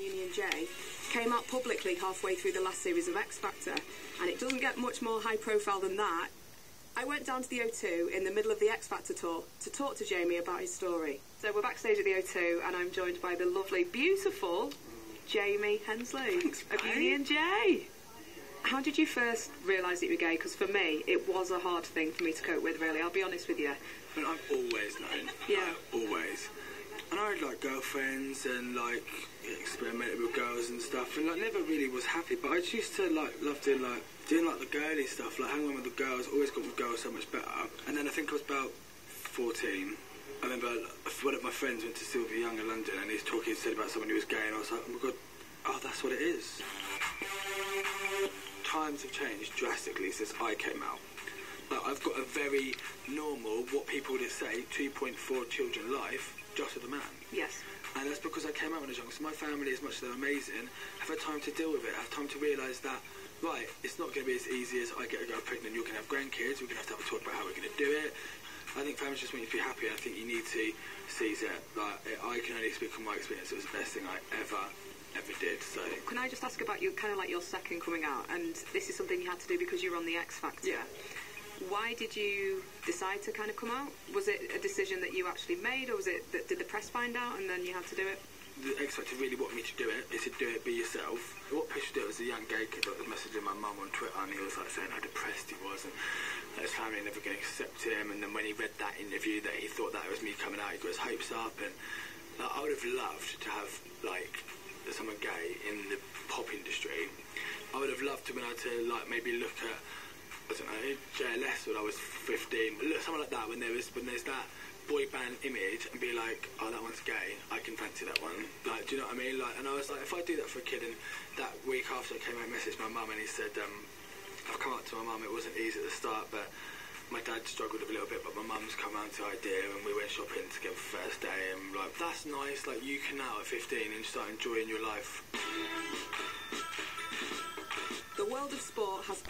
Union J came out publicly halfway through the last series of X Factor, and it doesn't get much more high profile than that. I went down to the O2 in the middle of the X Factor tour to talk to Jaymi about his story. So we're backstage at the O2 and I'm joined by the lovely, beautiful Jaymi Hensley of Union J. How did you first realise that you were gay? Because for me, it was a hard thing for me to cope with, really. I'll be honest with you. I mean, I've always known. Yeah. Always. And I had, like, girlfriends and, like, experimented with girls and stuff, and, like, never really was happy. But I just used to, like, love doing the girly stuff, like, hanging with the girls. Always got with girls so much better. And then I think I was about 14. I remember one of my friends went to Sylvia Young in London, and he was talking, said about someone who was gay, and I was like, oh, my God, oh, that's what it is. Times have changed drastically since I came out. Like, I've got a very normal, what people would say, 2.4 children life, just with a man. Yes. And that's because I came out when I was young. So my family, as much as they're amazing, have had time to deal with it, have time to realise that, right, it's not going to be as easy as I get a girl pregnant, you're going to have grandkids, we're going to have a talk about how we're going to do it. I think families just want you to be happy, and I think you need to seize it. Like, I can only speak from my experience. It was the best thing I ever did. So can I just ask about you, kind of like your second coming out, and this is something you had to do because you were on the X Factor. Yeah. Why did you decide to kind of come out? Was it a decision that you actually made, or was it that did the press find out and then you had to do it? The X Factor really wanted me to do it. They said, do it, be yourself. What pushed it was a young gay kid that was messaging my mum on Twitter, and he was like saying how depressed he was and that his family never going to accept him. And then when he read that interview, that he thought that it was me coming out, he got his hopes up. And like, I would have loved to have like someone gay in the pop industry. I would have loved to be able to like maybe look at, I don't know, JLS when I was 15, look, something like that, when there's that boy band image, and be like, oh, that one's gay, I can fancy that one. Like, do you know what I mean? Like, and I was like, if I do that for a kid, and that week after I came out, I messaged my mum, and he said, I've come up to my mum, it wasn't easy at the start, but my dad struggled a little bit, but my mum's come around to the idea, and we went shopping together first day, and like, that's nice, like, you can now at 15 and start enjoying your life. The world of sport has